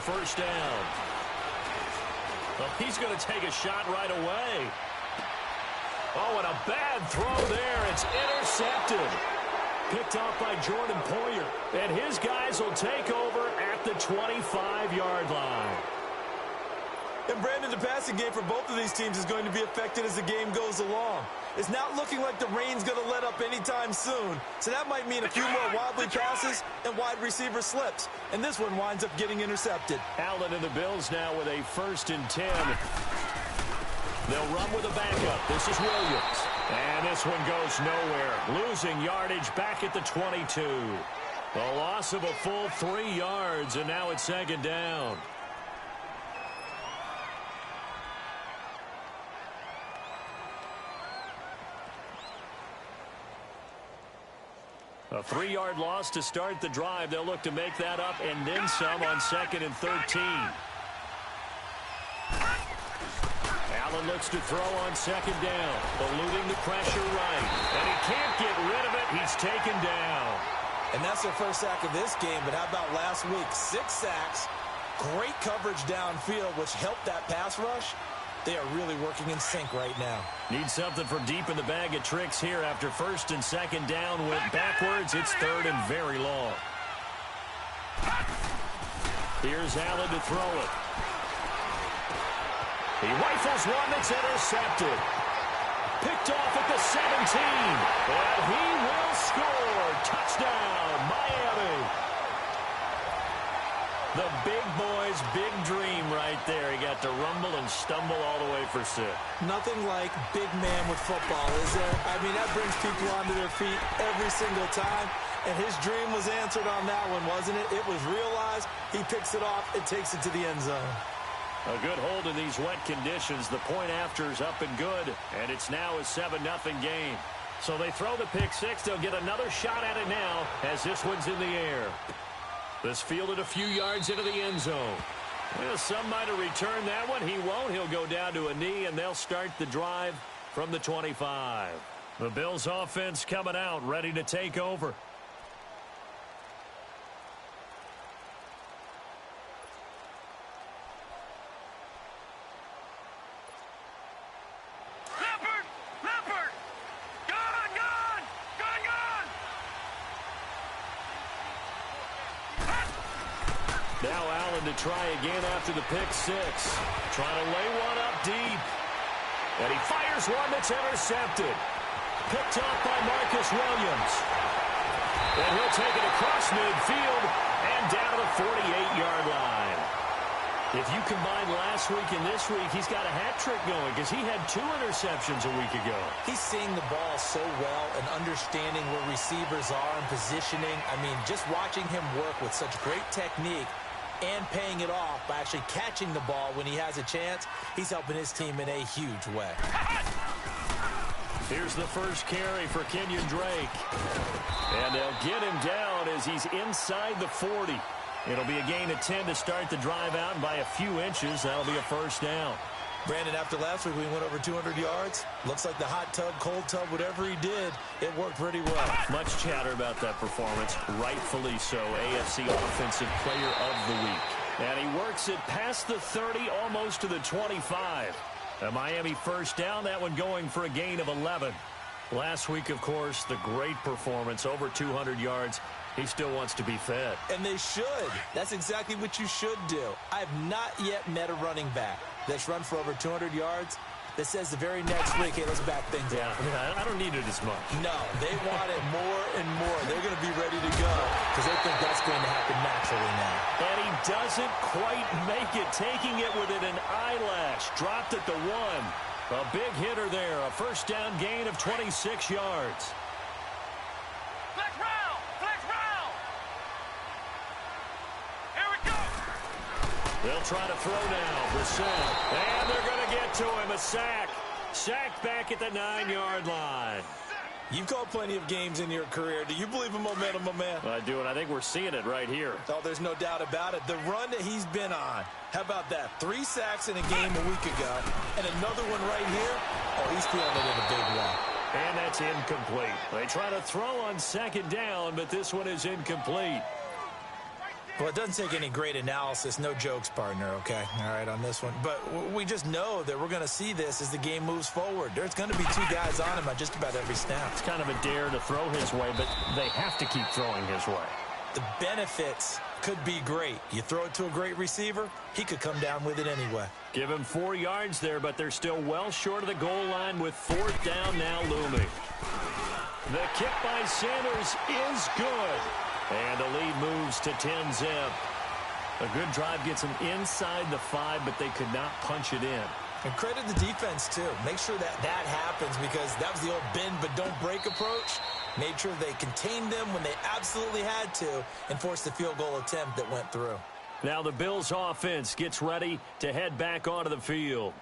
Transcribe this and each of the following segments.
first down. Well, he's going to take a shot right away. Oh, and a bad throw there. It's intercepted. Picked off by Jordan Poyer. And his guys will take over at the 25-yard line. And Brandon, the passing game for both of these teams is going to be affected as the game goes along. It's not looking like the rain's going to let up anytime soon. So that might mean a few more wobbly passes and wide receiver slips. And this one winds up getting intercepted. Allen and the Bills now with a 1st and 10. They'll run with a backup. This is Williams. And this one goes nowhere. Losing yardage back at the 22. The loss of a full 3 yards, and now it's 2nd down. A 3-yard loss to start the drive. They'll look to make that up and then some on 2nd and 13. Allen looks to throw on 2nd down, eluding the pressure right. And he can't get rid of it. He's taken down. And that's their first sack of this game, but how about last week? 6 sacks, great coverage downfield, which helped that pass rush. They are really working in sync right now. Need something from deep in the bag of tricks here after 1st and 2nd down. Went backwards. It's 3rd and very long. Here's Allen to throw it. He rifles one that's intercepted. Picked off at the 17. And he will score. Touchdown, Miami. The big boy's big dream right there. He got to rumble and stumble all the way for 6. Nothing like big man with football, is there? I mean, that brings people onto their feet every single time. And his dream was answered on that one, wasn't it? It was realized. He picks it off and takes it to the end zone. A good hold in these wet conditions. The point after is up and good. And it's now a 7-0 game. So they throw the pick 6. They'll get another shot at it now as this one's in the air. This fielded a few yards into the end zone. Well, some might have returned that one. He won't. He'll go down to a knee, and they'll start the drive from the 25. The Bills' offense coming out, ready to take over. Now Allen to try again after the pick 6. Trying to lay one up deep. And he fires one that's intercepted. Picked off by Marcus Williams. And he'll take it across midfield and down to the 48-yard line. If you combine last week and this week, he's got a hat trick going because he had 2 interceptions a week ago. He's seeing the ball so well and understanding where receivers are and positioning. I mean, just watching him work with such great technique and paying it off by actually catching the ball when he has a chance, he's helping his team in a huge way. Here's the first carry for Kenyon Drake. And they'll get him down as he's inside the 40. It'll be a gain of 10 to start the drive out, and by a few inches, that'll be a first down. Brandon, after last week we went over 200 yards. Looks like the hot tub, cold tub, whatever he did, it worked pretty well. Much chatter about that performance, rightfully so. AFC Offensive Player of the Week. And he works it past the 30, almost to the 25. A Miami first down, that one going for a gain of 11. Last week, of course, the great performance, over 200 yards. He still wants to be fed. And they should. That's exactly what you should do. I have not yet met a running back that's run for over 200 yards that says the very next week, hey, let's back things up. Yeah, I don't need it as much. No, they want it more and more. They're going to be ready to go because they think that's going to happen naturally now. And he doesn't quite make it, taking it within an eyelash. Dropped at the 1. A big hitter there, a first down gain of 26 yards. They'll try to throw now. Brissett. And they're going to get to him. A sack. Sacked back at the 9-yard line. You've called plenty of games in your career. Do you believe in momentum, my man? I do, and I think we're seeing it right here. Oh, there's no doubt about it. The run that he's been on. How about that? 3 sacks in a game a week ago. And another one right here. Oh, he's feeling it in a big way. And that's incomplete. They try to throw on second down, but this one is incomplete. Well, it doesn't take any great analysis. No jokes, partner, okay? All right, on this one. But we just know that we're going to see this as the game moves forward. There's going to be two guys on him on just about every snap. It's kind of a dare to throw his way, but they have to keep throwing his way. The benefits could be great. You throw it to a great receiver, he could come down with it anyway. Give him 4 yards there, but they're still well short of the goal line with 4th down now looming. The kick by Sanders is good. And the lead moves to 10-zip. A good drive gets them inside the 5, but they could not punch it in. And credit the defense, too. Make sure that happens, because that was the old bend but don't break approach. Made sure they contained them when they absolutely had to and forced the field goal attempt that went through. Now the Bills offense gets ready to head back onto the field.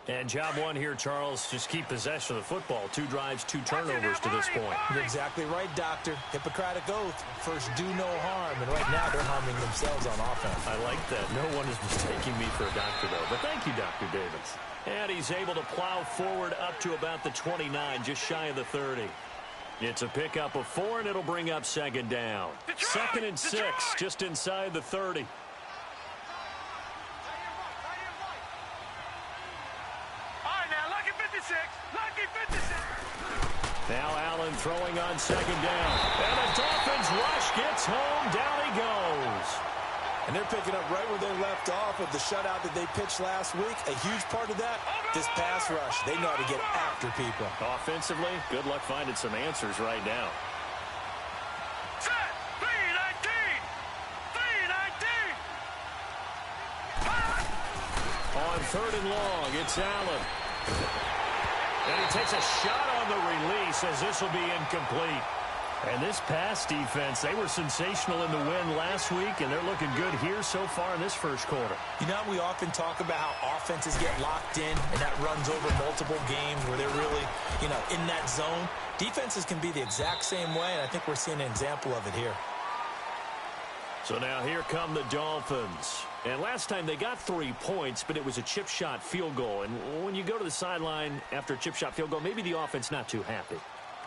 And job one here, Charles, just keep possession of the football. 2 drives, 2 turnovers to this point. You're exactly right, Doctor. Hippocratic oath. First, do no harm. And right now, they're harming themselves on offense. I like that. No one is mistaking me for a doctor, though. But thank you, Dr. Davis. And he's able to plow forward up to about the 29, just shy of the 30. It's a pickup of 4, and it'll bring up 2nd down. 2nd and 6, just inside the 30. Now Allen throwing on 2nd down. And the Dolphins rush gets home. Down he goes. And they're picking up right where they left off with the shutout that they pitched last week. A huge part of that, this pass rush. They know how to get after people. Offensively, good luck finding some answers right now. Set! 3-19! On 3rd and long, it's Allen. And he takes a shot on the release as this will be incomplete. And this pass defense, they were sensational in the win last week, and they're looking good here so far in this first quarter. You know, we often talk about how offenses get locked in, and that runs over multiple games where they're really, in that zone. Defenses can be the exact same way, and I think we're seeing an example of it here. So now here come the Dolphins. And last time they got 3 points, but it was a chip shot field goal. And when you go to the sideline after a chip shot field goal, maybe the offense not too happy.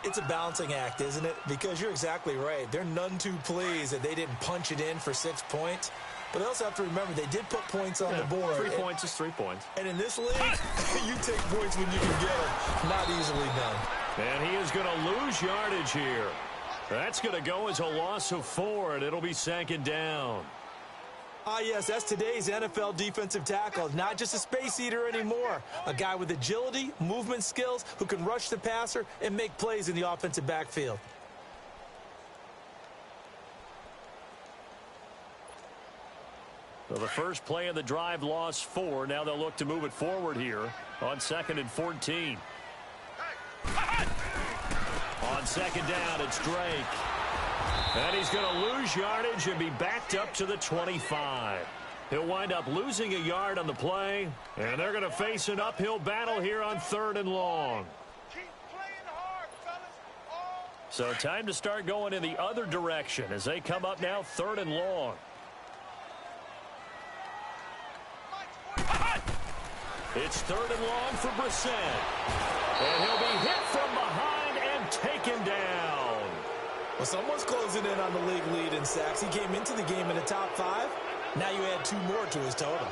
It's a balancing act, isn't it? Because you're exactly right. They're none too pleased that they didn't punch it in for 6 points. But they also have to remember they did put points on the board. 3 points is 3 points. And in this league, you take points when you can get them. Not easily done. And he is going to lose yardage here. That's going to go as a loss of 4, and it'll be 2nd down. Ah, yes, that's today's NFL defensive tackle. Not just a space eater anymore. A guy with agility, movement skills, who can rush the passer and make plays in the offensive backfield. So the first play of the drive lost 4. Now they'll look to move it forward here on 2nd and 14. On 2nd down, it's Drake. And he's going to lose yardage and be backed up to the 25. He'll wind up losing a yard on the play, and they're going to face an uphill battle here on 3rd and long. Keep playing hard, fellas. So time to start going in the other direction as they come up now 3rd and long. It's 3rd and long for Brissett. And he'll be hit from behind and taken down. Well, someone's closing in on the league lead in sacks. He came into the game in the top 5. Now you add 2 more to his total.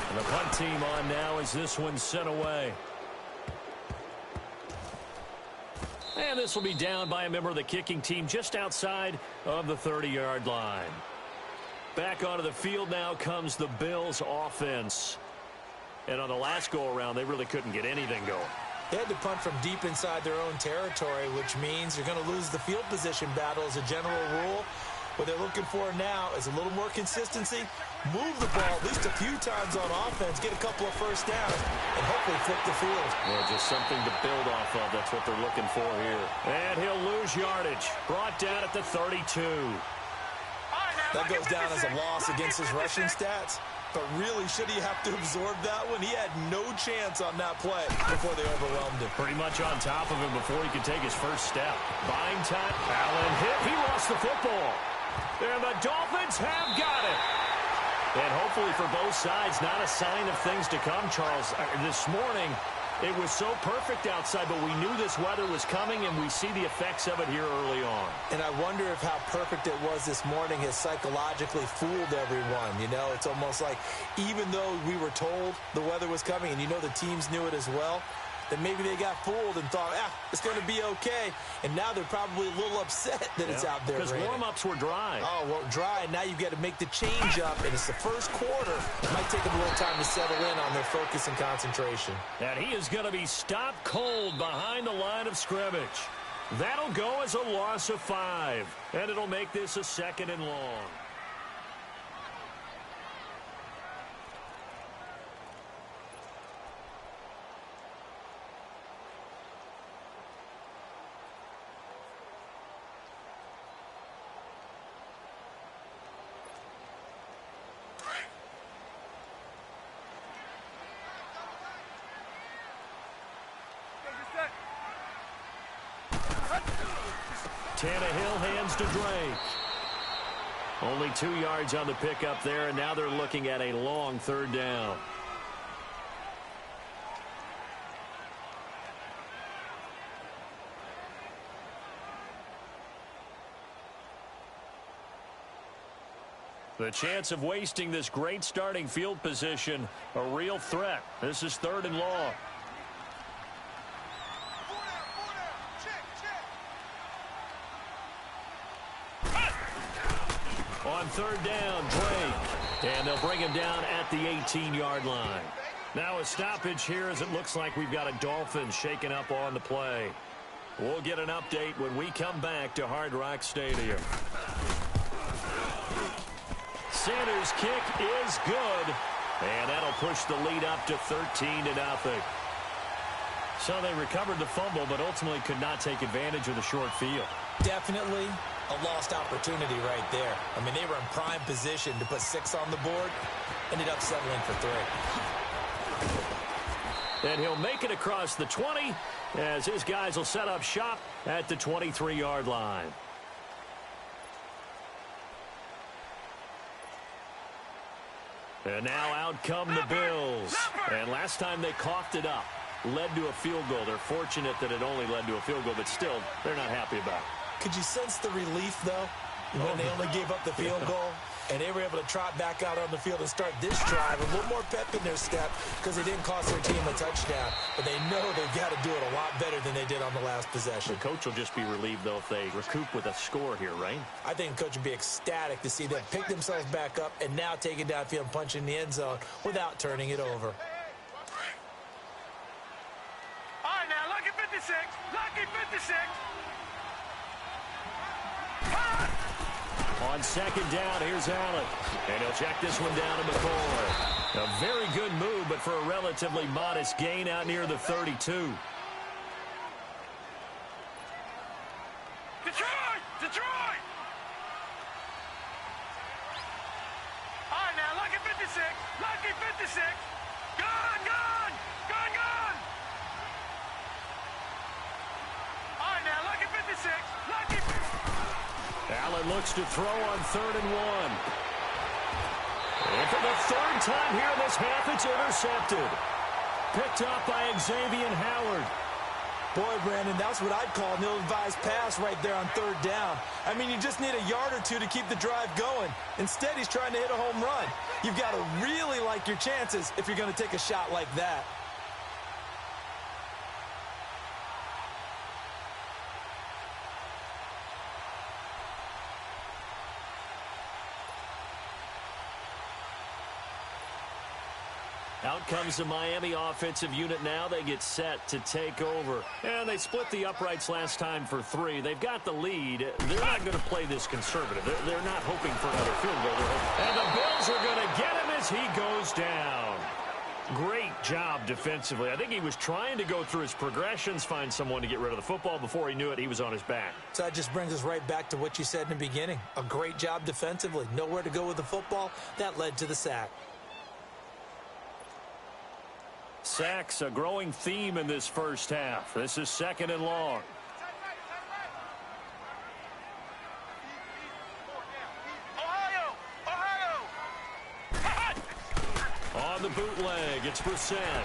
And the punt team on now as this one's sent away. And this will be down by a member of the kicking team just outside of the 30-yard line. Back onto the field now comes the Bills offense. And on the last go-around, they really couldn't get anything going. They had to punt from deep inside their own territory, which means you're going to lose the field position battle as a general rule. What they're looking for now is a little more consistency, move the ball at least a few times on offense, get a couple of first downs, and hopefully flip the field. Well, just something to build off of. That's what they're looking for here. And he'll lose yardage. Brought down at the 32. That goes down as a loss against his rushing stats. But really, should he have to absorb that one? He had no chance on that play before they overwhelmed him. Pretty much on top of him before he could take his first step. Buying time. Allen hit. He lost the football. And the Dolphins have got it. And hopefully for both sides, not a sign of things to come, Charles. This morning, It was so perfect outside, but we knew this weather was coming, and we see the effects of it here early on. And I wonder if how perfect it was this morning has psychologically fooled everyone. You know, it's almost like even though we were told the weather was coming, and you know the teams knew it as well, that maybe they got fooled and thought, it's going to be okay. And now they're probably a little upset that it's out there because raining. Warm-ups were dry. Oh, well, dry. Now you've got to make the change up, and it's the first quarter. It might take them a little time to settle in on their focus and concentration. And he is going to be stopped cold behind the line of scrimmage. That'll go as a loss of 5, and it'll make this a 2nd and long. Tannehill hands to Drake. Only 2 yards on the pickup there, and now they're looking at a long 3rd down. The chance of wasting this great starting field position, a real threat. This is 3rd and long. On 3rd down, Drake. And they'll bring him down at the 18-yard line. Now a stoppage here as it looks like we've got a Dolphin shaking up on the play. We'll get an update when we come back to Hard Rock Stadium. Sanders' kick is good. And that'll push the lead up to 13-0. So they recovered the fumble, but ultimately could not take advantage of the short field. Definitely a lost opportunity right there. I mean, they were in prime position to put 6 on the board. Ended up settling for 3. And he'll make it across the 20 as his guys will set up shop at the 23-yard line. And now out come the Bills. And last time they coughed it up, led to a field goal. They're fortunate that it only led to a field goal, but still, they're not happy about it. Could you sense the relief, though, when they only gave up the field goal? And they were able to trot back out on the field and start this drive. A little more pep in their step because they didn't cost their team a touchdown. But they know they've got to do it a lot better than they did on the last possession. The coach will just be relieved, though, if they recoup with a score here, right? I think the coach would be ecstatic to see them pick themselves back up and now take it downfield and punch in the end zone without turning it over. All right, now, lucky 56. Lucky 56. On 2nd down, here's Allen. And he'll check this one down to McCoy. A very good move, but for a relatively modest gain out near the 32. Detroit! Detroit! All right, now, lucky 56. Lucky 56. Gone, gone! Gone, gone! All right, now, lucky 56. Lucky 56. Allen looks to throw on 3rd and 1. And for the 3rd time here in this half, it's intercepted. Picked up by Xavier Howard. Boy, Brandon, that's what I'd call an ill-advised pass right there on 3rd down. I mean, you just need a yard or 2 to keep the drive going. Instead, he's trying to hit a home run. You've got to really like your chances if you're going to take a shot like that. Out comes the Miami offensive unit now. They get set to take over. And they split the uprights last time for 3. They've got the lead. They're not going to play this conservative. They're not hoping for another field goal. And the Bills are going to get him as he goes down. Great job defensively. I think he was trying to go through his progressions, find someone to get rid of the football. Before he knew it, he was on his back. So that just brings us right back to what you said in the beginning. A great job defensively. Nowhere to go with the football. That led to the sack. Sacks, a growing theme in this first half. This is 2nd and long. Ohio! Ohio! On the bootleg, it's Brissett.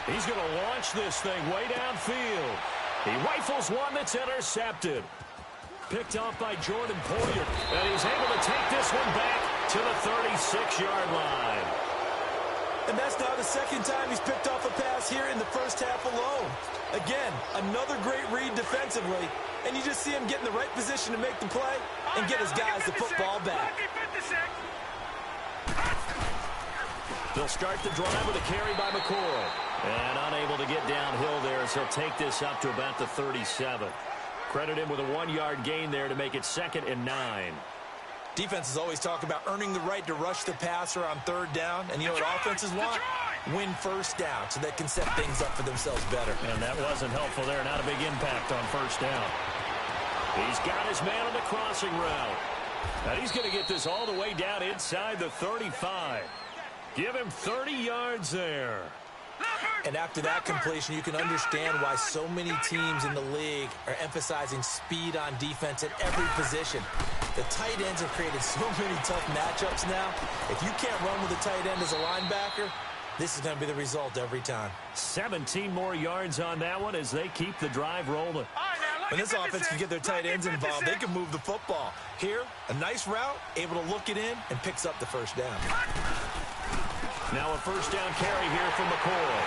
He's going to launch this thing way downfield. He rifles one that's intercepted. Picked off by Jordan Poyer. And he's able to take this one back to the 36-yard line. And that's now the second time he's picked off a pass here in the first half alone. Again, another great read defensively. And you just see him get in the right position to make the play and get his guys the football back. They'll start the drive with a carry by McCoy. And unable to get downhill there, so he'll take this up to about the 37. Credit him with a 1-yard gain there to make it 2nd and 9. Defenses always talk about earning the right to rush the passer on third down. And you know what offenses want? Win first down so they can set things up for themselves better. And that wasn't helpful there. Not a big impact on first down. He's got his man on the crossing route. And he's going to get this all the way down inside the 35. Give him 30 yards there. And after that completion, you can understand why so many teams in the league are emphasizing speed on defense at every position. The tight ends have created so many tough matchups now. If you can't run with a tight end as a linebacker, this is going to be the result every time. 17 more yards on that one as they keep the drive rolling. When this offense can get their tight ends involved, they can move the football. Here, a nice route, able to look it in, and picks up the first down. Now a first down carry here from McCoy.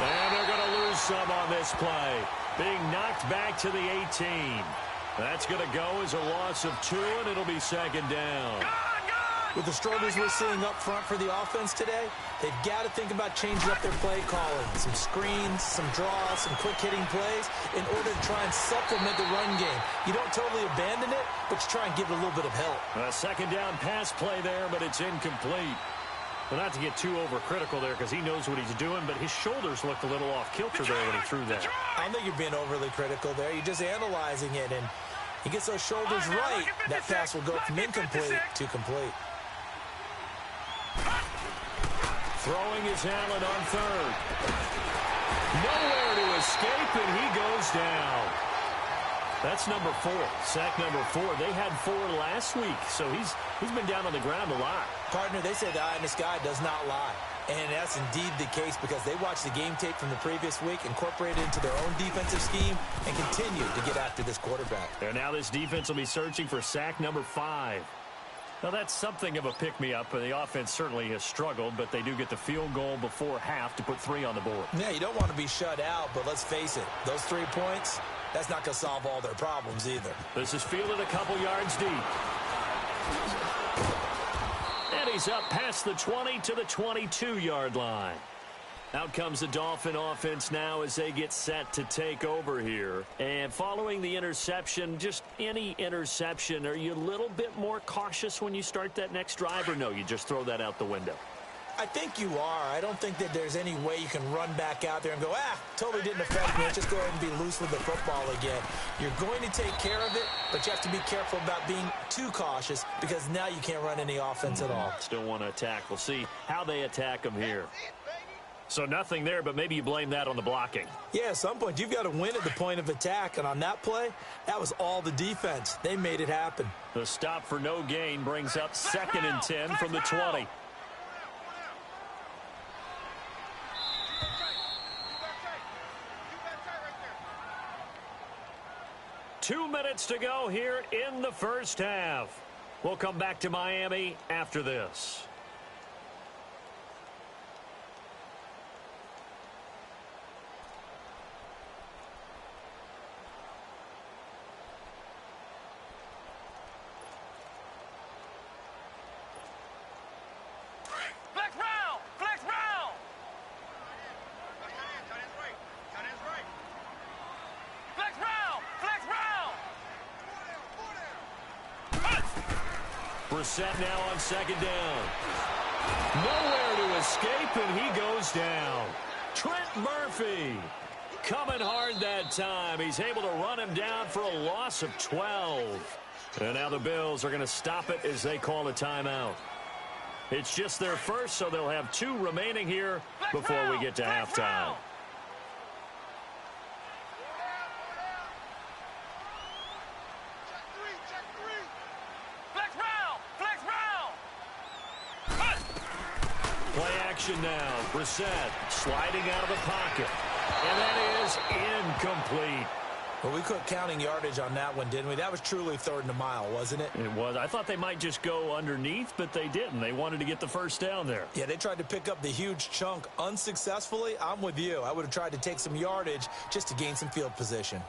And they're going to lose some on this play. Being knocked back to the 18. That's going to go as a loss of 2, and it'll be 2nd down. With the struggles we're seeing up front for the offense today, they've got to think about changing up their play calling. Some screens, some draws, some quick-hitting plays in order to try and supplement the run game. You don't totally abandon it, but you try and give it a little bit of help. A 2nd down pass play there, but it's incomplete. Well, not to get too overcritical there because he knows what he's doing, but his shoulders looked a little off kilter there when he threw that. I don't think you're being overly critical there. You're just analyzing it, and he gets those shoulders right. That pass will go from incomplete to complete. Throwing his Allen on 3rd. Nowhere to escape, and he goes down. That's number 4, sack number 4. They had 4 last week, so he's been down on the ground a lot. Partner, they say the eye in the sky does not lie. And that's indeed the case because they watched the game tape from the previous week, incorporated it into their own defensive scheme, and continue to get after this quarterback. And now this defense will be searching for sack number 5. Now, that's something of a pick-me-up. The offense certainly has struggled, but they do get the field goal before half to put 3 on the board. Yeah, you don't want to be shut out, but let's face it, those 3 points, that's not going to solve all their problems either. This is fielded a couple yards deep. And he's up past the 20 to the 22-yard line. Out comes the Dolphin offense now as they get set to take over here. And following the interception, just any interception, are you a little bit more cautious when you start that next drive, or no, you just throw that out the window? I think you are. I don't think that there's any way you can run back out there and go, totally didn't affect me. Let's just go ahead and be loose with the football again. You're going to take care of it, but you have to be careful about being too cautious because now you can't run any offense at all. Still want to attack. We'll see how they attack them here. So nothing there, but maybe you blame that on the blocking. Yeah, at some point, you've got to win at the point of attack. And on that play, that was all the defense. They made it happen. The stop for no gain brings up 2nd and 10 from the 20. Two minutes to go here in the first half. We'll come back to Miami after this. Set now on 2nd down. Nowhere to escape, and he goes down. Trent Murphy coming hard that time. He's able to run him down for a loss of 12. And now the Bills are going to stop it as they call a timeout. It's just their first, so they'll have 2 remaining here before we get to halftime. Play action now. Brissett sliding out of the pocket. And that is incomplete. Well, we quit counting yardage on that one, didn't we? That was truly 3rd and a mile, wasn't it? It was. I thought they might just go underneath, but they didn't. They wanted to get the first down there. Yeah, they tried to pick up the huge chunk unsuccessfully. I'm with you. I would have tried to take some yardage just to gain some field position.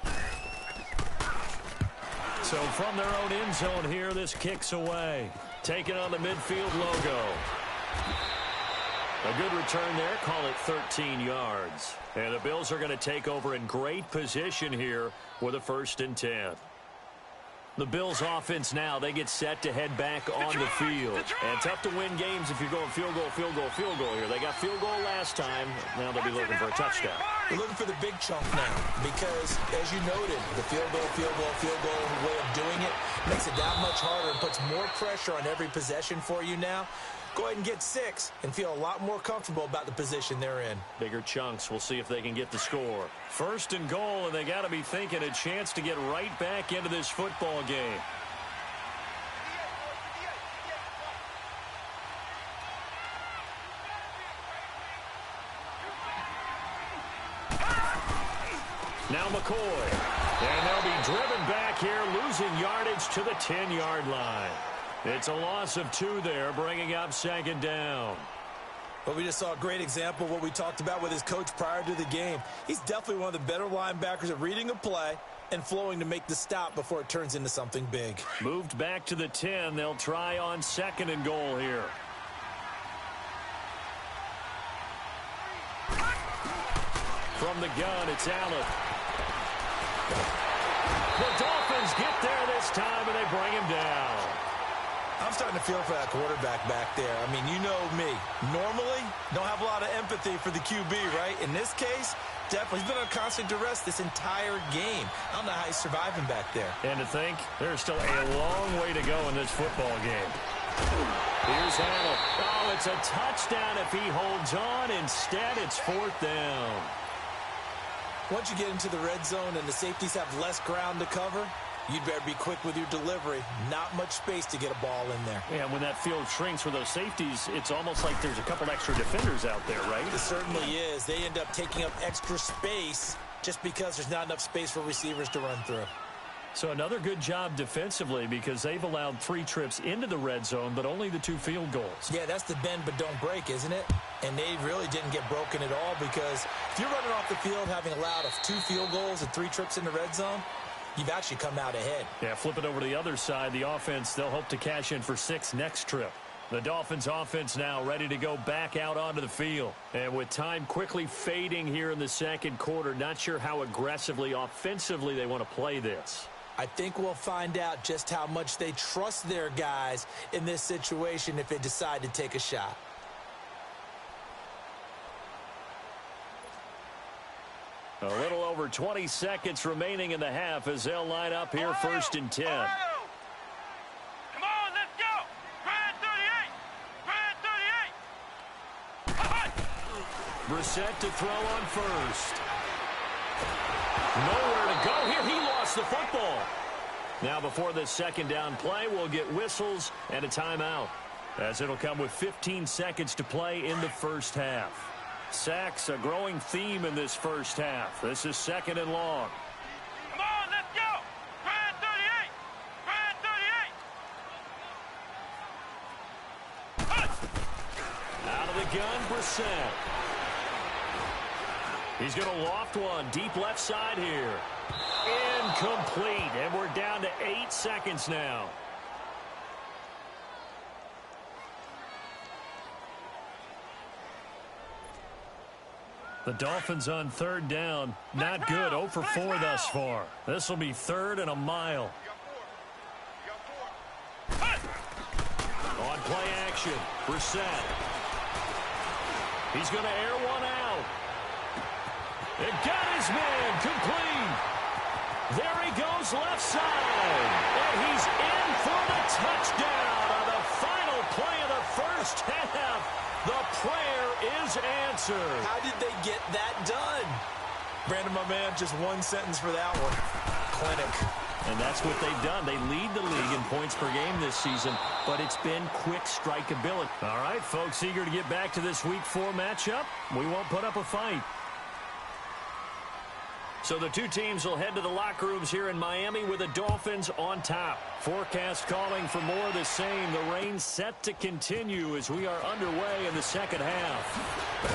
So from their own end zone here, this kicks away. Taking on the midfield logo. A good return there. Call it 13 yards. And the Bills are going to take over in great position here with a 1st and 10. The Bills offense now, they get set to head back on the field. And tough to win games if you're going field goal, field goal, field goal here. They got field goal last time. Now they'll be looking for a touchdown. They're looking for the big chunk now because, as you noted, the field goal way of doing it makes it that much harder and puts more pressure on every possession for you now. Go ahead and get 6 and feel a lot more comfortable about the position they're in. Bigger chunks. We'll see if they can get the score. 1st and goal, and they got to be thinking a chance to get right back into this football game. Now McCoy. And they'll be driven back here, losing yardage to the 10-yard line. It's a loss of 2 there, bringing up 2nd down. Well, we just saw a great example of what we talked about with his coach prior to the game. He's definitely one of the better linebackers at reading a play and flowing to make the stop before it turns into something big. Moved back to the 10. They'll try on 2nd and goal here. From the gun, it's Allen. The Dolphins get there this time, and they bring him down. I'm starting to feel for that quarterback back there. I mean, you know me. Normally, don't have a lot of empathy for the QB, right? In this case, definitely. He's been on constant duress this entire game. I don't know how he's surviving back there. And to think, there's still a long way to go in this football game. Here's Allen. Oh, it's a touchdown if he holds on. Instead, it's 4th down. Once you get into the red zone and the safeties have less ground to cover, you'd better be quick with your delivery. Not much space to get a ball in there. Yeah, when that field shrinks with those safeties, it's almost like there's a couple extra defenders out there, right? It certainly is. They end up taking up extra space just because there's not enough space for receivers to run through. So another good job defensively because they've allowed 3 trips into the red zone, but only the 2 field goals. Yeah, that's the bend but don't break, isn't it? And they really didn't get broken at all because if you're running off the field having allowed 2 field goals and 3 trips in the red zone, you've actually come out ahead. Yeah, flip it over to the other side. The offense, they'll hope to cash in for 6 next trip. The Dolphins offense now ready to go back out onto the field. And with time quickly fading here in the 2nd quarter, not sure how aggressively, offensively they want to play this. I think we'll find out just how much they trust their guys in this situation if they decide to take a shot. A little over 20 seconds remaining in the half as they'll line up here 1st and 10. Come on, let's go. Brad 38. Brissett to throw on 1st. Nowhere to go here. He lost the football. Now before this 2nd down play, we'll get whistles and a timeout, as it'll come with 15 seconds to play in the 1st half. Sacks, a growing theme in this 1st half. This is 2nd and long. Come on, let's go. Brad 38. Brad 38. Out of the gun, Brissett. He's going to loft one deep left side here. Incomplete, and we're down to 8 seconds now. The Dolphins on 3rd down. Not good. 0 for 4 thus far. This will be 3rd and a mile. On play action, Brissett. He's going to air one out. It got his man complete. There he goes left side. And he's in for the touchdown on the final play of the 1st half. The prayer is answered. How did they get that done? Brandon, my man, just one sentence for that one. Clinic. And that's what they've done. They lead the league in points per game this season, but it's been quick strikeability. All right, folks, eager to get back to this Week 4 matchup. We won't put up a fight. So the two teams will head to the locker rooms here in Miami with the Dolphins on top. Forecast calling for more of the same. The rain set to continue as we are underway in the second half.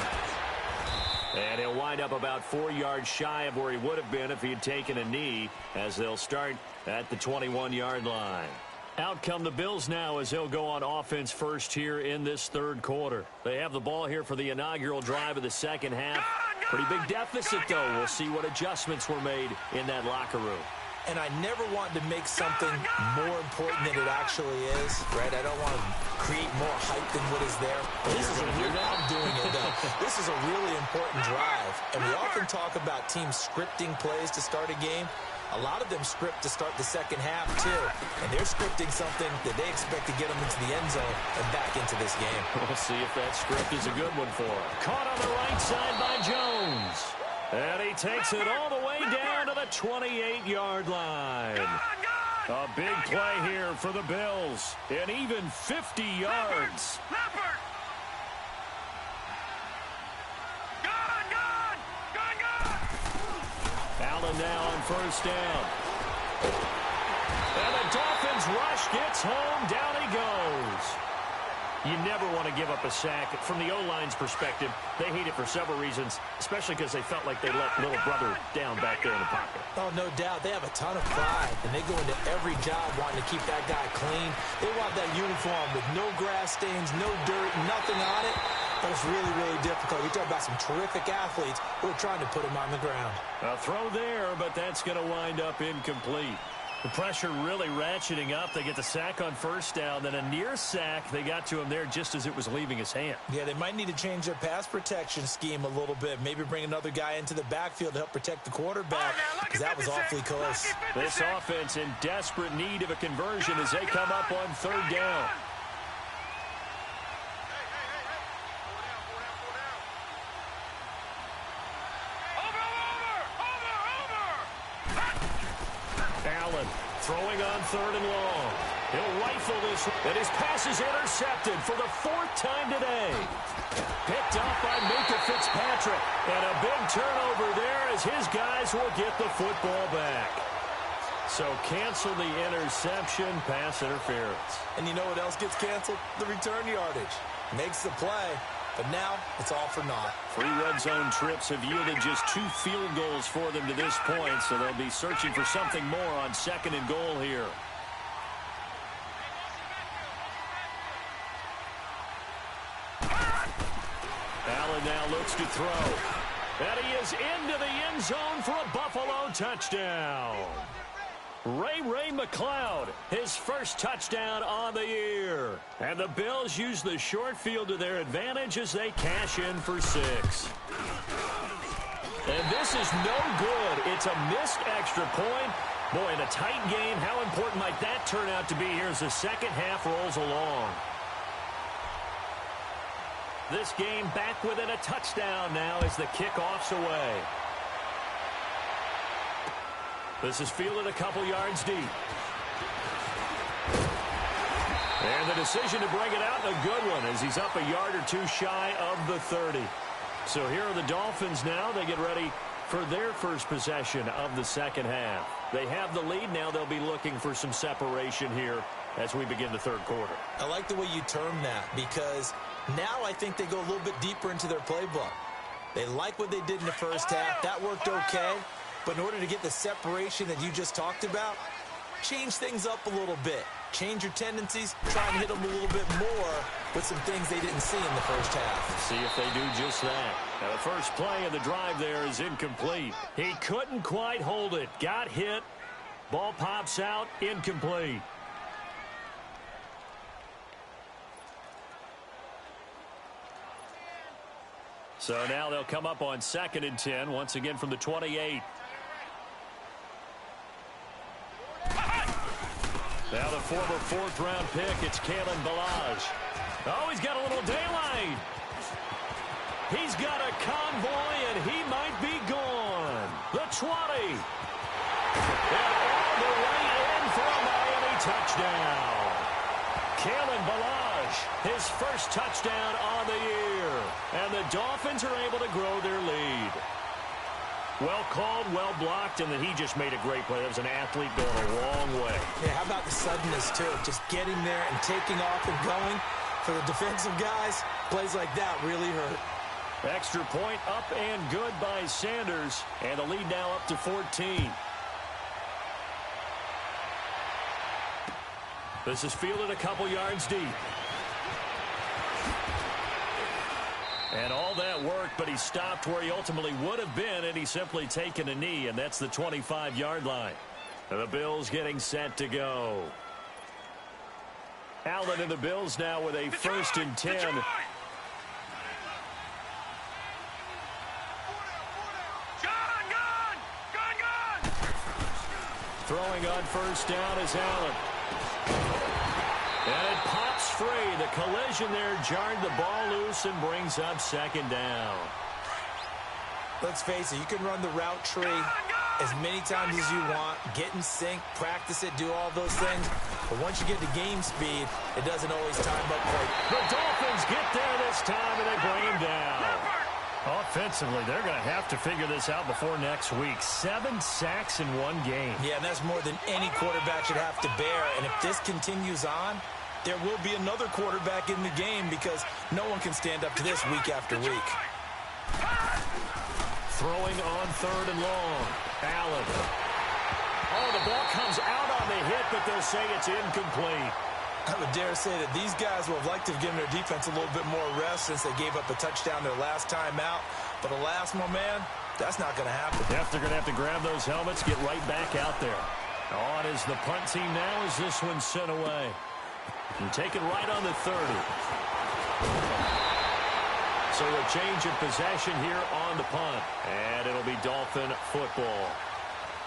And he'll wind up about 4 yards shy of where he would have been if he had taken a knee, as they'll start at the 21-yard line. Out come the Bills now as they'll go on offense first here in this third quarter. They have the ball here for the inaugural drive of the second half. Pretty big deficit, though. We'll see what adjustments were made in that locker room. And I never want to make something more important than it actually is, right? I don't want to create more hype than what is there. This is a real, I'm doing it, though. This is a really important drive. And we often talk about teams scripting plays to start a game. A lot of them script to start the second half, too. And they're scripting something that they expect to get them into the end zone and back into this game. We'll see if that script is a good one for him. Caught on the right side by Jones. And he takes it all the way down to the 28-yard line. A big play here for the Bills. An even 50 yards. Allen now on first down. And the Dolphins rush gets home. Down he goes. You never want to give up a sack. From the O-line's perspective, they hate it for several reasons, especially because they felt like they let little brother down back there in the pocket. Oh, no doubt. They have a ton of pride, and they go into every job wanting to keep that guy clean. They want that uniform with no grass stains, no dirt, nothing on it. But it's really, really difficult. You're talking about some terrific athletes who are trying to put him on the ground. A throw there, but that's going to wind up incomplete. The pressure really ratcheting up. They get the sack on first down, then a near sack. They got to him there just as it was leaving his hand. Yeah, they might need to change their pass protection scheme a little bit. Maybe bring another guy into the backfield to help protect the quarterback, because that was awfully close. This offense in desperate need of a conversion as they come up on third down. Throwing on third and long. He'll rifle this, and his pass is intercepted for the 4th time today. Picked up by Minka Fitzpatrick. And a big turnover there as his guys will get the football back. So cancel the interception, pass interference. And you know what else gets canceled? The return yardage. Makes the play. But now, it's all for naught. 3 red zone trips have yielded just 2 field goals for them to this point, so they'll be searching for something more on second and goal here. Allen now looks to throw. And he is into the end zone for a Buffalo touchdown. Ray McLeod, his first touchdown on the year. And the Bills use the short field to their advantage as they cash in for 6. And this is no good. It's a missed extra point. Boy, in a tight game, how important might that turn out to be here as the second half rolls along? This game back within a touchdown now as the kickoff's away. This is fielded a couple yards deep. And the decision to bring it out, a good one, as he's up a yard or 2 shy of the 30. So here are the Dolphins now. They get ready for their first possession of the second half. They have the lead. Now they'll be looking for some separation here as we begin the third quarter. I like the way you term that, because now I think they go a little bit deeper into their playbook. They like what they did in the first half. That worked okay. But in order to get the separation that you just talked about, change things up a little bit. Change your tendencies, try and hit them a little bit more with some things they didn't see in the first half. See if they do just that. Now the first play of the drive there is incomplete. He couldn't quite hold it. Got hit. Ball pops out. Incomplete. So now they'll come up on 2nd and 10, once again from the 28. Now the former 4th-round pick, it's Kalen Ballage. Oh, he's got a little daylight. He's got a convoy, and he might be gone. The 20. And all the way touchdown. Kalen Ballage, his first touchdown on the year. And the Dolphins are able to grow their lead. Well called, well blocked, and then he just made a great play. That was an athlete going a long way. Yeah, how about the suddenness, too? Just getting there and taking off and going. For the defensive guys, plays like that really hurt. Extra point up and good by Sanders, and the lead now up to 14. This is fielded a couple yards deep. And all that work, but he stopped where he ultimately would have been, and he's simply taken a knee, and that's the 25-yard line. And the Bills getting set to go. Allen and the Bills now with a 1st and 10. Throwing on 1st down is Allen. And it pops free. The collision there jarred the ball loose and brings up 2nd down. Let's face it, you can run the route tree as many times as you want, get in sync, practice it, do all those things. But once you get to game speed, it doesn't always time up quite. The Dolphins get there this time, and they bring him down. Offensively, they're going to have to figure this out before next week. 7 sacks in one game. Yeah, and that's more than any quarterback should have to bear. And if this continues on, there will be another quarterback in the game because no one can stand up to this week after week. Throwing on 3rd and long. Allen. Oh, the ball comes out on the hit, but they'll say it's incomplete. I would dare say that these guys would have liked to have given their defense a little bit more rest since they gave up a touchdown their last time out. But alas, my man, that's not going to happen. Yep, they're going to have to grab those helmets, get right back out there. On is the punt team now as this one's sent away. And taken right on the 30. So a change of possession here on the punt. And it'll be Dolphin football.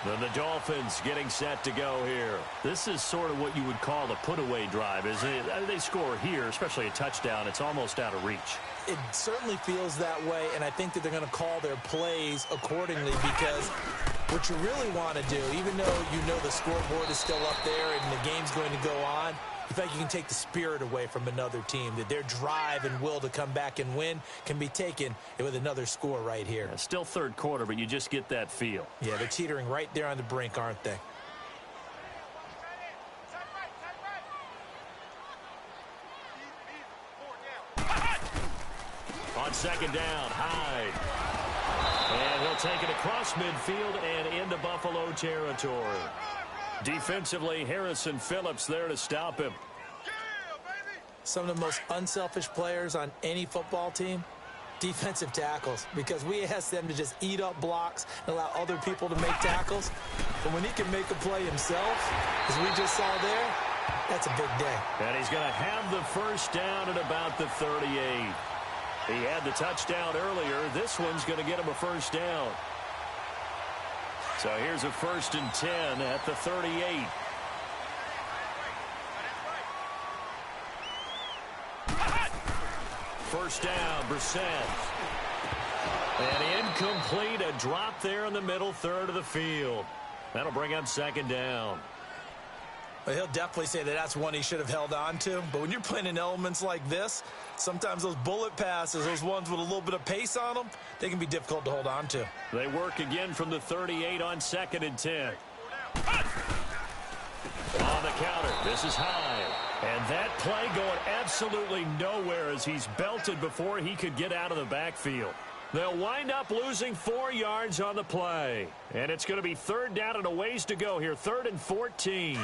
Then the Dolphins getting set to go here. This is sort of what you would call a put-away drive, isn't it? They score here, especially a touchdown. It's almost out of reach. It certainly feels that way, and I think that they're going to call their plays accordingly because what you really want to do, even though you know the scoreboard is still up there and the game's going to go on, in fact, you can take the spirit away from another team, that their drive and will to come back and win can be taken with another score right here. Yeah, still 3rd quarter, but you just get that feel. Yeah, they're teetering right there on the brink, aren't they? On 2nd down, Hyde. And he'll take it across midfield and into Buffalo territory. Defensively, Harrison Phillips there to stop him. Some of the most unselfish players on any football team, defensive tackles, because we ask them to just eat up blocks and allow other people to make tackles. But when he can make a play himself, as we just saw there, that's a big day. And he's going to have the 1st down at about the 38. He had the touchdown earlier. This one's going to get him a 1st down. So here's a 1st and 10 at the 38. First down, Brissett. And incomplete, a drop there in the middle 3rd of the field. That'll bring up 2nd down. Well, he'll definitely say that that's one he should have held on to. But when you're playing in elements like this, sometimes those bullet passes, those ones with a little bit of pace on them, they can be difficult to hold on to. They work again from the 38 on 2nd and 10. On the counter, this is Hyde. And that play going absolutely nowhere as he's belted before he could get out of the backfield. They'll wind up losing 4 yards on the play. And it's going to be 3rd down and a ways to go here, 3rd and 14.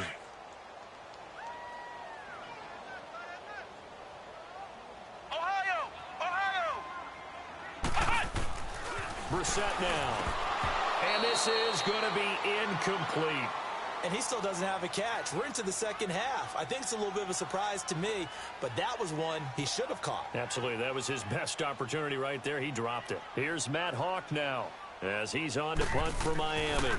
Brissett now. And this is going to be incomplete. And he still doesn't have a catch. We're into the 2nd half. I think it's a little bit of a surprise to me, but that was one he should have caught. Absolutely. That was his best opportunity right there. He dropped it. Here's Matt Hawk now as he's on to punt for Miami.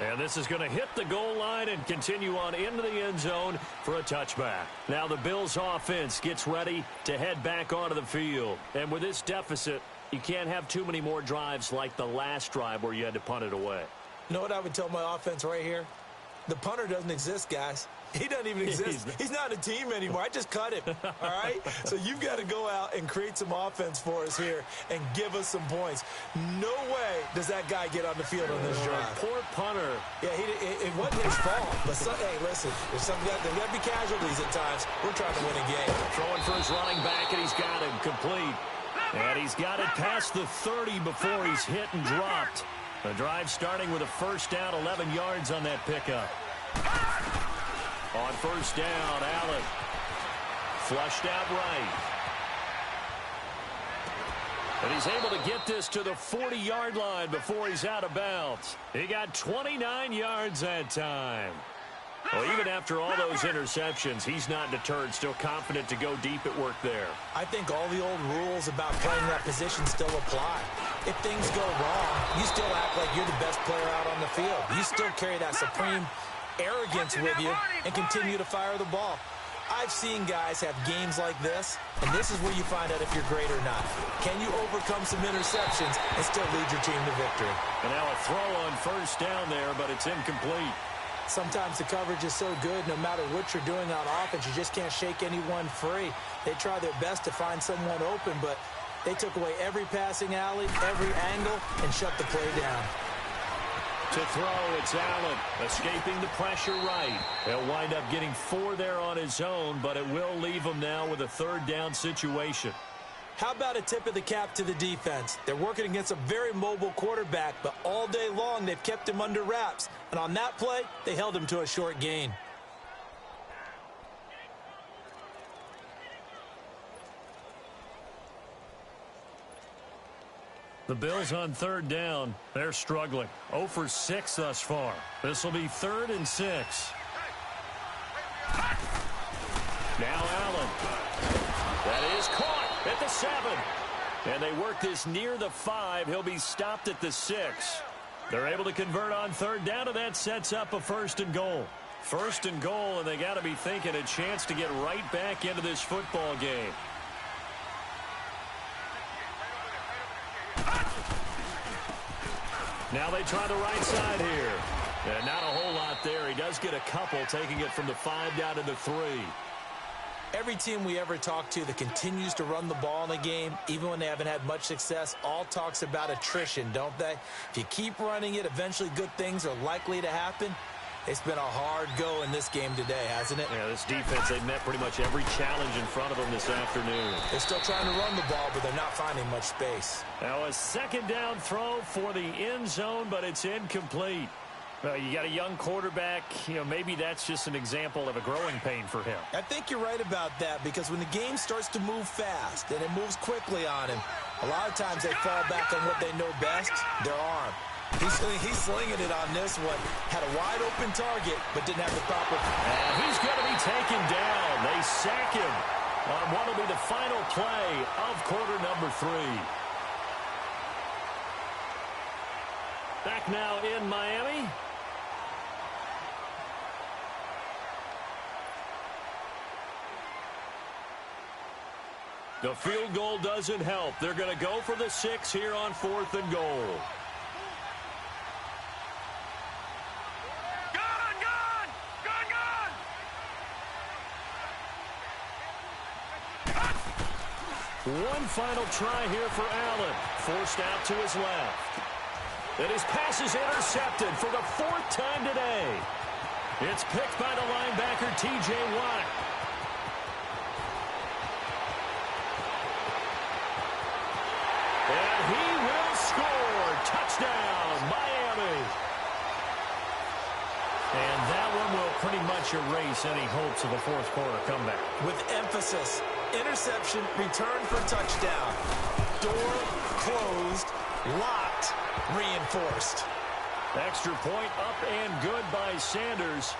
And this is going to hit the goal line and continue on into the end zone for a touchback. Now the Bills offense gets ready to head back onto the field. And with this deficit, You can't have too many more drives like the last drive where you had to punt it away. You know what I would tell my offense right here? The punter doesn't exist, guys. He doesn't even exist. He's not a team anymore. I just cut him, all right? So you've got to go out and create some offense for us here and give us some points. No way does that guy get on the field on this drive. Poor punter. Yeah, it wasn't his fault. But, hey, listen, there's got to be casualties at times. We're trying to win a game. Throwing for his running back, and he's got him complete. And he's got it past the 30 before he's hit and dropped. The drive starting with a first down, 11 yards on that pickup. On first down, Allen. Flushed out right. And he's able to get this to the 40-yard line before he's out of bounds. He got 29 yards that time. Well, even after all those interceptions, he's not deterred, still confident to go deep at work there. I think all the old rules about playing that position still apply. If things go wrong, you still act like you're the best player out on the field. You still carry that supreme arrogance with you and continue to fire the ball. I've seen guys have games like this, and this is where you find out if you're great or not. Can you overcome some interceptions and still lead your team to victory? And now a throw on first down there, but it's incomplete. Sometimes the coverage is so good, no matter what you're doing on offense, you just can't shake anyone free. They try their best to find someone open, but they took away every passing alley, every angle, and shut the play down. To throw, it's Allen, escaping the pressure right. He'll wind up getting 4 there on his own, but it will leave him now with a third down situation. How about a tip of the cap to the defense? They're working against a very mobile quarterback, but all day long they've kept him under wraps. And on that play, they held him to a short gain. The Bills on third down. They're struggling. 0 for 6 thus far. This will be 3rd and 6. Now Allen. That is caught at the 7. And they work this near the 5. He'll be stopped at the 6. They're able to convert on third down, and that sets up a 1st and goal. 1st and goal, and they got to be thinking a chance to get right back into this football game. Now they try the right side here. And not a whole lot there. He does get a couple, taking it from the 5 down to the 3. Every team we ever talk to that continues to run the ball in a game, even when they haven't had much success, all talks about attrition, don't they? If you keep running it, eventually good things are likely to happen. It's been a hard go in this game today, hasn't it? Yeah, this defense, they've met pretty much every challenge in front of them this afternoon. They're still trying to run the ball, but they're not finding much space. Now a 2nd down throw for the end zone, but it's incomplete. Well, you got a young quarterback. You know, maybe that's just an example of a growing pain for him. I think you're right about that, because when the game starts to move fast and it moves quickly on him, a lot of times they fall back on what they know best, their arm. He's slinging it on this one. Had a wide-open target, but didn't have the proper... And he's going to be taken down. They sack him on what will be the final play of quarter number 3. Back now in Miami. The field goal doesn't help. They're going to go for the 6 here on 4th and goal. One final try here for Allen. Forced out to his left. And his pass is intercepted for the 4th time today. It's picked by the linebacker, T.J. Watt. And he will score. Touchdown, Miami. And that one will pretty much erase any hopes of a 4th quarter comeback. With emphasis. Interception, return for touchdown. Door closed, locked, reinforced. Extra point up and good by Sanders.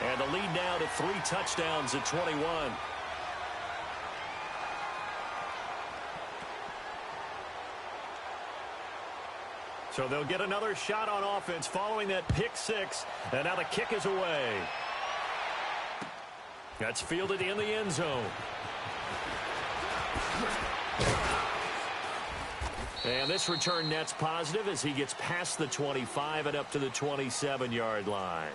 And the lead now to 3 touchdowns at 21. So they'll get another shot on offense following that pick 6. And now the kick is away. That's fielded in the end zone. And this return net's positive as he gets past the 25 and up to the 27-yard line.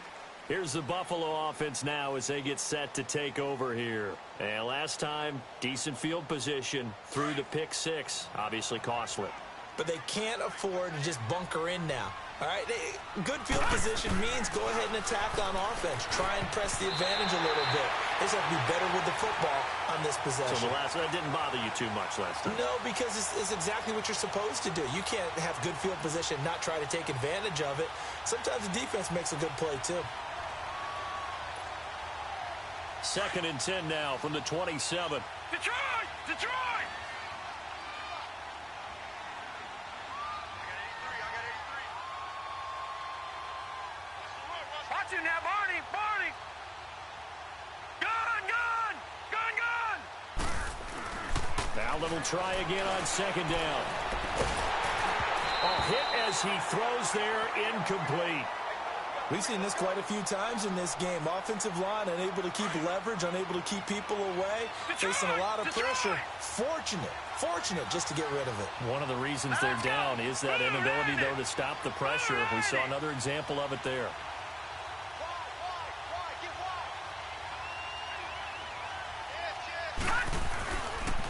Here's the Buffalo offense now as they get set to take over here. And last time, decent field position through the pick six. Obviously costly. But they can't afford to just bunker in now. All right, good field position means go ahead and attack on offense. Try and press the advantage a little bit. They just have to be better with the football on this possession. So that didn't bother you too much last time? No, because it's exactly what you're supposed to do. You can't have good field position, not try to take advantage of it. Sometimes the defense makes a good play, too. 2nd and 10 now from the 27. Detroit! Detroit! Watch him now, Barney! Barney! Gun! Gun! Gun! Gun! Allen will try again on 2nd down. Hit as he throws there, incomplete. We've seen this quite a few times in this game. Offensive line unable to keep leverage, unable to keep people away, facing a lot of pressure. Fortunate just to get rid of it. One of the reasons they're down is that inability, though, to stop the pressure. We saw another example of it there.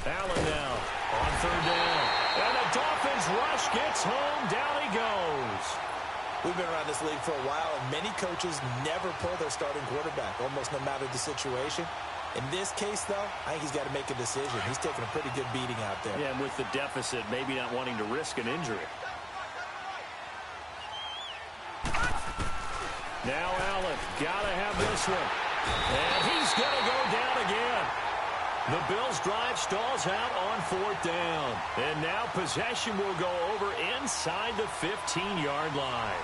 Allen now on 3rd down. And the Dolphins rush gets home. Down he goes. We've been around this league for a while, and many coaches never pull their starting quarterback, almost no matter the situation. In this case, though, I think he's got to make a decision. He's taking a pretty good beating out there. Yeah, and with the deficit, maybe not wanting to risk an injury. Now Allen, got to have this one. And he's going to go down again. The Bills' drive stalls out on 4th down. And now possession will go over inside the 15-yard line.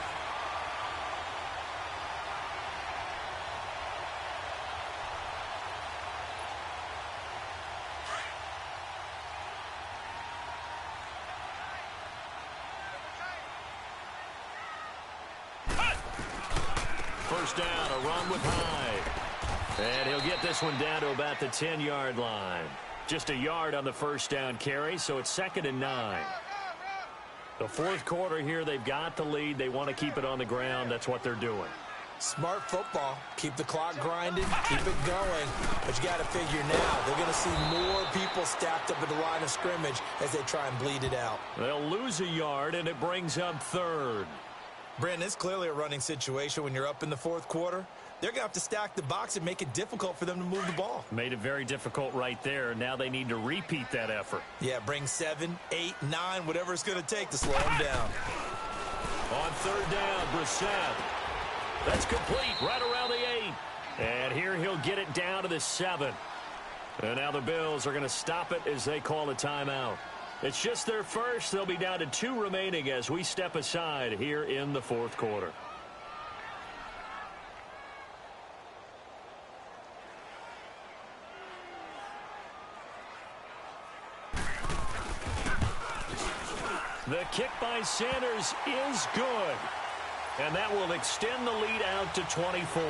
First down, a run with Hyde. And he'll get this one down to about the 10-yard line. Just a yard on the first down carry, so it's 2nd and 9. The 4th quarter here, they've got the lead. They want to keep it on the ground. That's what they're doing. Smart football. Keep the clock grinding, keep it going. But you got to figure now, they're going to see more people stacked up at the line of scrimmage as they try and bleed it out. They'll lose a yard, and it brings up 3rd. Brandon, it's clearly a running situation when you're up in the 4th quarter. They're going to have to stack the box and make it difficult for them to move the ball. Made it very difficult right there. Now they need to repeat that effort. Yeah, bring 7, 8, 9, whatever it's going to take to slow them down. On 3rd down, Brissett. That's complete right around the 8. And here he'll get it down to the 7. And now the Bills are going to stop it as they call a timeout. It's just their first. They'll be down to 2 remaining as we step aside here in the 4th quarter. The kick by Sanders is good. And that will extend the lead out to 24.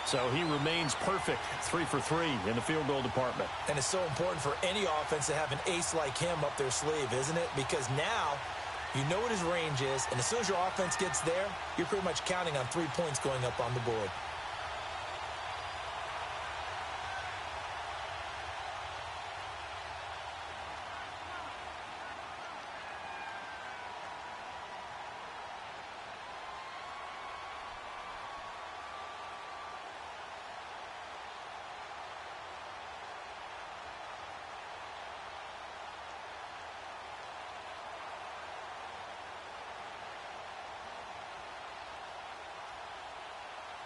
So he remains perfect, 3 for 3 in the field goal department. And it's so important for any offense to have an ace like him up their sleeve, isn't it? Because now you know what his range is, and as soon as your offense gets there, you're pretty much counting on 3 points going up on the board.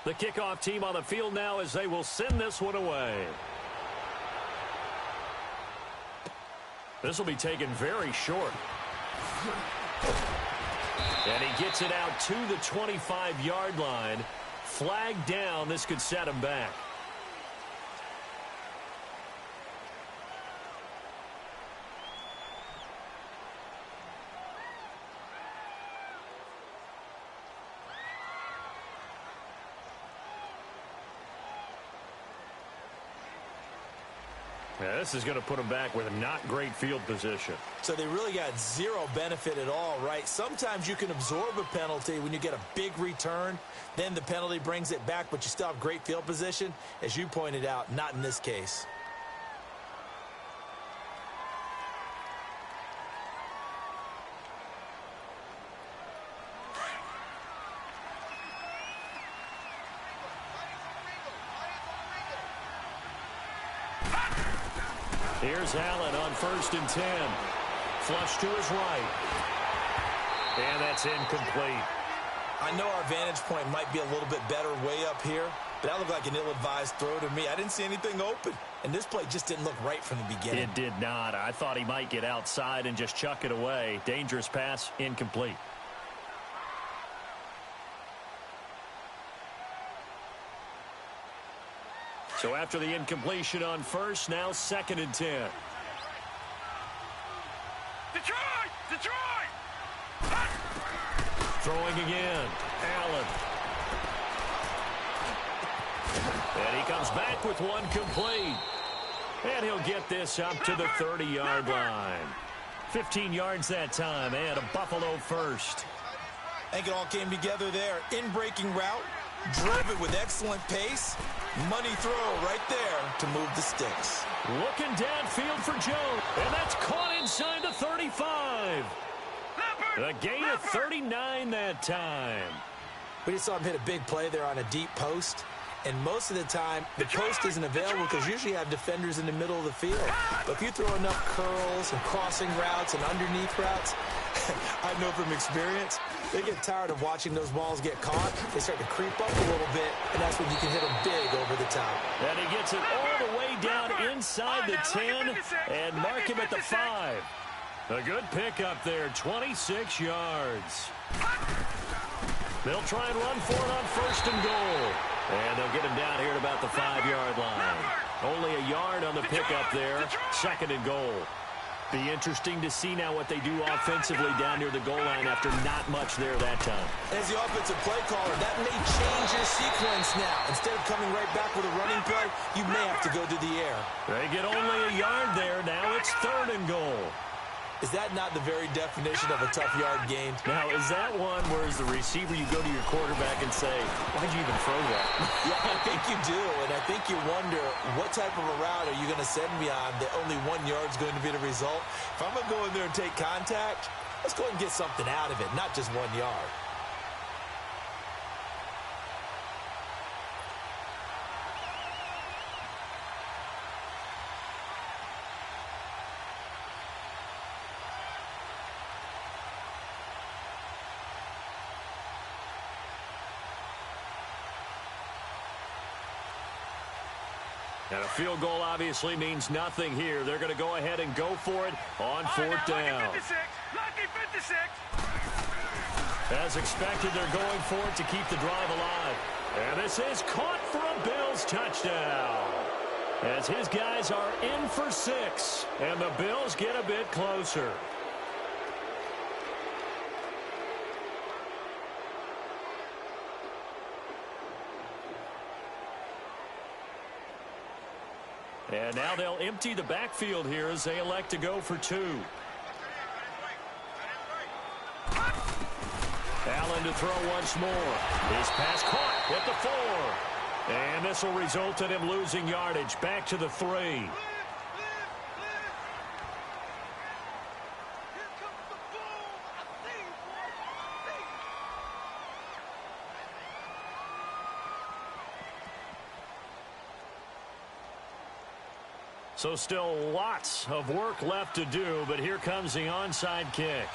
The kickoff team on the field now as they will send this one away. This will be taken very short. And he gets it out to the 25-yard line. Flag down. This could set him back. Yeah, this is going to put them back with not great field position. So they really got zero benefit at all, right? Sometimes you can absorb a penalty when you get a big return. Then the penalty brings it back, but you still have great field position. As you pointed out, not in this case. Here's Allen on 1st and 10. Flush to his right. And that's incomplete. I know our vantage point might be a little bit better way up here, but that looked like an ill-advised throw to me. I didn't see anything open, and this play just didn't look right from the beginning. It did not. I thought he might get outside and just chuck it away. Dangerous pass, incomplete. So after the incompletion on 1st, now 2nd and 10. Detroit! Detroit! Throwing again. Allen. And he comes back with one complete. And he'll get this up to the 30-yard line. 15 yards that time, and a Buffalo first. I think it all came together there. In-breaking route, drove it with excellent pace. Money throw right there to move the sticks. Looking downfield for Joe, and that's caught inside the 35. A gain of 39 that time. We just saw him hit a big play there on a deep post. And most of the time, the post isn't available because usually you have defenders in the middle of the field. But if you throw enough curls and crossing routes and underneath routes, I know from experience, they get tired of watching those balls get caught. They start to creep up a little bit, and that's when you can hit them big over the top. And he gets it all the way down inside the 10 and mark him at the 5. A good pickup there, 26 yards. They'll try and run for it on 1st and goal. And they'll get him down here at about the 5-yard line. Only a yard on the pickup there, 2nd and goal. Be interesting to see now what they do offensively down near the goal line after not much there that time. As the offensive play caller, that may change your sequence now. Instead of coming right back with a running play, you may have to go to the air. They get only a yard there. Now it's 3rd and goal. Is that not the very definition of a tough yard gain? Now, is that one where as the receiver you go to your quarterback and say, why'd you even throw that? Yeah, I think you do, and I think you wonder what type of a route are you going to send me on that only 1 yard's going to be the result? If I'm going to go in there and take contact, let's go and get something out of it, not just 1 yard. And a field goal obviously means nothing here. They're going to go ahead and go for it on 4th down. Lucky 56. Lucky 56. As expected, they're going for it to keep the drive alive. And this is caught for a Bills touchdown. As his guys are in for 6. And the Bills get a bit closer. And now they'll empty the backfield here as they elect to go for 2. Allen to throw once more. His pass caught at the 4. And this will result in him losing yardage back to the 3. So still lots of work left to do, but here comes the onside kick.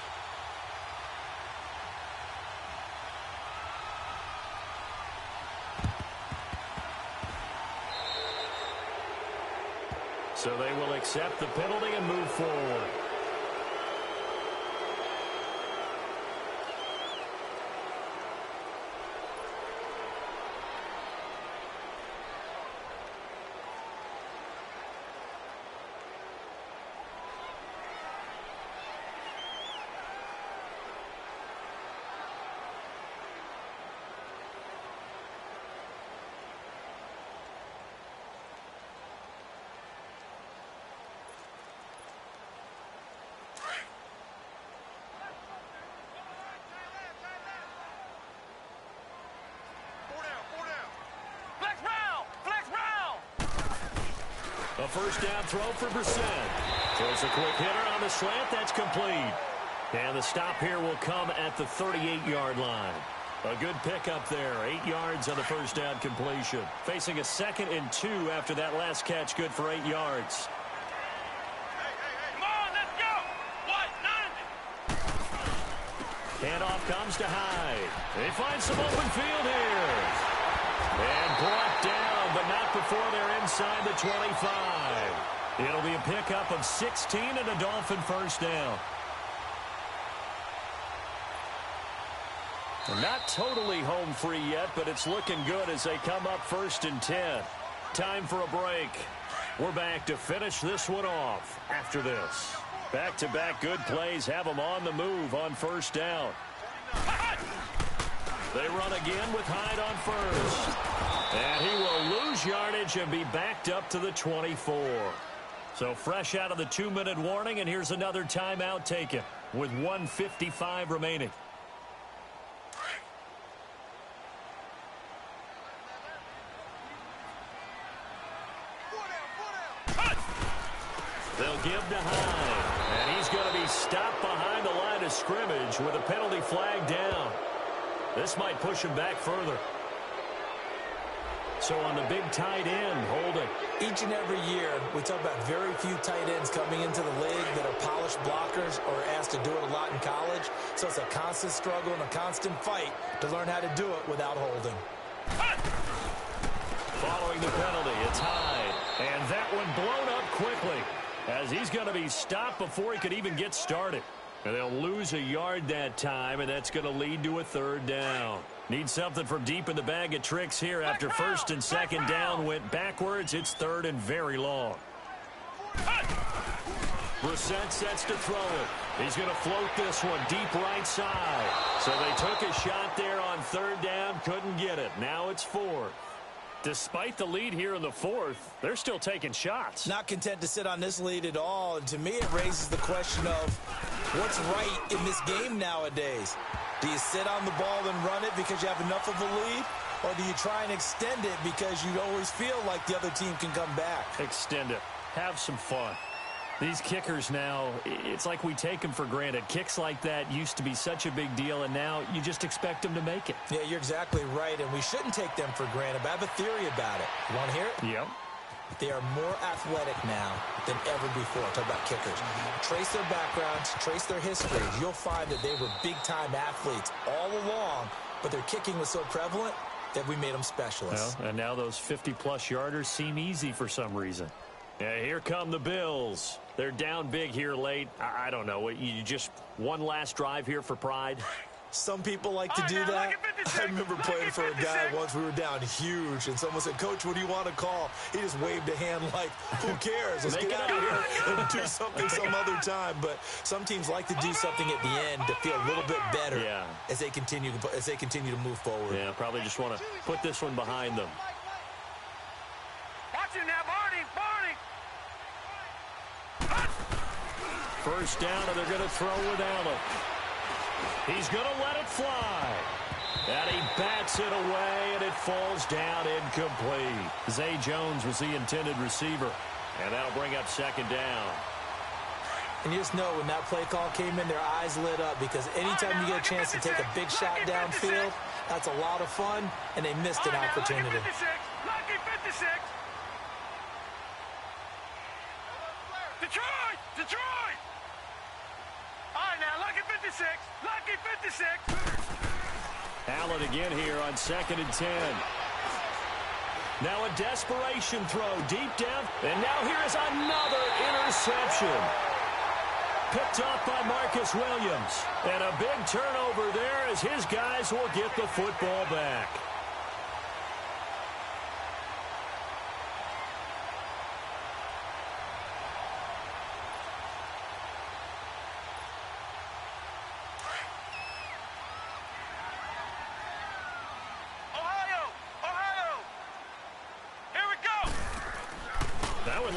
So they will accept the penalty and move forward. A first down throw for Brissett. Throws a quick hitter on the slant. That's complete. And the stop here will come at the 38-yard line. A good pickup there. 8 yards on the first down completion. Facing a 2nd and 2 after that last catch. Good for 8 yards. Come on, let's go. What? Handoff comes to Hyde. They find some open field here. And brought down, but not before they're inside the 25. It'll be a pickup of 16 and a Dolphin first down. Not totally home free yet, but it's looking good as they come up 1st and 10. Time for a break. We're back to finish this one off after this. Back-to-back good plays have them on the move on first down. They run again with Hyde on first. And he will lose yardage and be backed up to the 24. So fresh out of the 2-minute warning, and here's another timeout taken with 1:55 remaining. They'll give to Hyde, and he's going to be stopped behind the line of scrimmage with a penalty flag down. This might push him back further. So on the big tight end, holding. Each and every year, we talk about very few tight ends coming into the league that are polished blockers or asked to do it a lot in college. So it's a constant struggle and a constant fight to learn how to do it without holding. Following the penalty, it's Hyde. And that one blown up quickly, as he's going to be stopped before he could even get started. And they'll lose a yard that time, and that's going to lead to a 3rd down. Need something from deep in the bag of tricks here after 1st and 2nd down went backwards. It's 3rd and very long. Brissett sets to throw it. He's going to float this one deep right side. So they took a shot there on 3rd down, couldn't get it. Now it's 4th. Despite the lead here in the 4th, they're still taking shots. Not content to sit on this lead at all. And to me, it raises the question of what's right in this game nowadays. Do you sit on the ball and run it because you have enough of a lead? Or do you try and extend it because you always feel like the other team can come back? Extend it. Have some fun. These kickers now, it's like we take them for granted. Kicks like that used to be such a big deal, and now you just expect them to make it. Yeah, you're exactly right, and we shouldn't take them for granted. But I have a theory about it. You want to hear it? Yep. They are more athletic now than ever before. Talk about kickers. Trace their backgrounds, trace their histories. You'll find that they were big-time athletes all along, but their kicking was so prevalent that we made them specialists. Well, and now those 50-plus yarders seem easy for some reason. Yeah, here come the Bills. They're down big here late. I don't know. You just one last drive here for pride? Some people like to do that. I remember playing for a guy once. We were down huge, and someone said, "Coach, what do you want to call?" He just waved a hand like, "Who cares? Let's get out of here and do something some other time." But some teams like to do something at the end to feel a little bit better as they continue to move forward. Yeah, probably just want to put this one behind them. Watch him now, Barney. First down, and they're going to throw with Allen. He's going to let it fly. And he bats it away, and it falls down incomplete. Zay Jones was the intended receiver. And that'll bring up 2nd down. And you just know when that play call came in, their eyes lit up, because anytime you get a chance to take a big shot downfield, that's a lot of fun, and they missed an opportunity. Lucky 56. Detroit! All right, now, lucky 56. Lucky 56. Allen again here on 2nd and 10. Now a desperation throw deep down. And now here is another interception. Picked up by Marcus Williams. And a big turnover there as his guys will get the football back.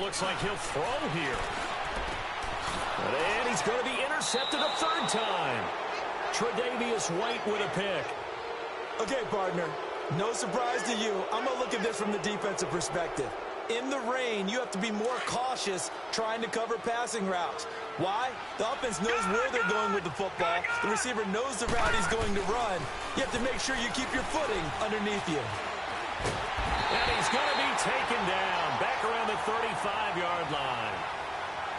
Looks like he'll throw here. And he's going to be intercepted a 3rd time. Tre'Davious White with a pick. Okay, partner, no surprise to you. I'm going to look at this from the defensive perspective. In the rain, you have to be more cautious trying to cover passing routes. Why? The offense knows where they're going with the football. The receiver knows the route he's going to run. You have to make sure you keep your footing underneath you. And he's going to be taken down back around the 35-yard line.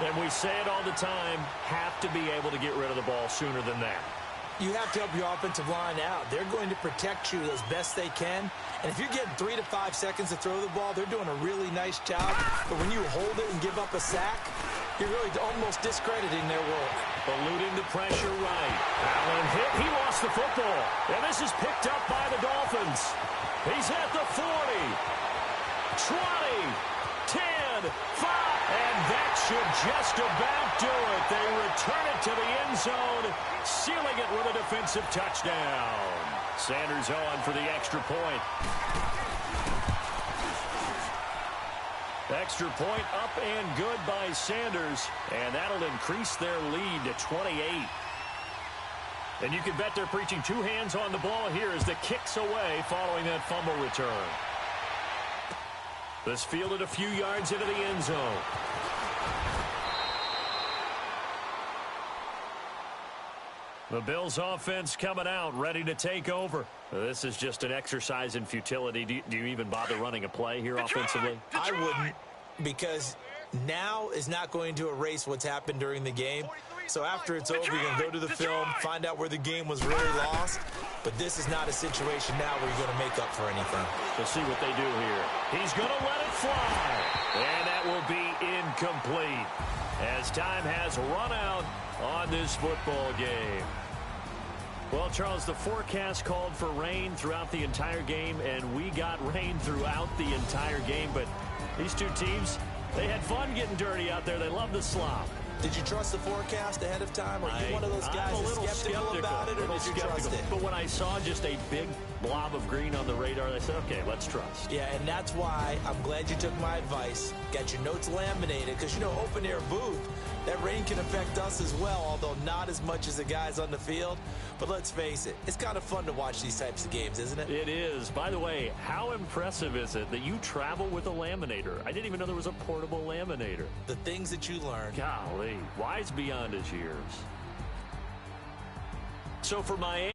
And we say it all the time, have to be able to get rid of the ball sooner than that. You have to help your offensive line out. They're going to protect you as best they can. And if you're getting 3 to 5 seconds to throw the ball, they're doing a really nice job. But when you hold it and give up a sack, you're really almost discrediting their work. Eluding the pressure right. Allen hit. He lost the football. And this is picked up by the Dolphins. He's at the 40, 20, 10, 5. And that should just about do it. They return it to the end zone, sealing it with a defensive touchdown. Sanders on for the extra point. Extra point up and good by Sanders, and that'll increase their lead to 28. And you can bet they're preaching 2 hands on the ball here as the kick's away following that fumble return. This fielded a few yards into the end zone. The Bills offense coming out, ready to take over. This is just an exercise in futility. Do you even bother running a play here offensively? I wouldn't, because now is not going to erase what's happened during the game. So after it's over, you're going to go to the film, find out where the game was really lost. But this is not a situation now where you're going to make up for anything. We'll see what they do here. He's going to let it fly. And that will be incomplete as time has run out on this football game. Well, Charles, the forecast called for rain throughout the entire game, and we got rain throughout the entire game. But these two teams, they had fun getting dirty out there. They love the slop. Did you trust the forecast ahead of time? Are you one of those guys that's skeptical about it, or did you trust it? But when I saw just a big blob of green on the radar, I said, okay, let's trust. Yeah, and that's why I'm glad you took my advice. Got your notes laminated, because, you know, open-air booth, that rain can affect us as well, although not as much as the guys on the field. But let's face it, it's kind of fun to watch these types of games, isn't it? It is. By the way, how impressive is it that you travel with a laminator? I didn't even know there was a portable laminator. The things that you learn. Golly, wise beyond his years. So for Miami.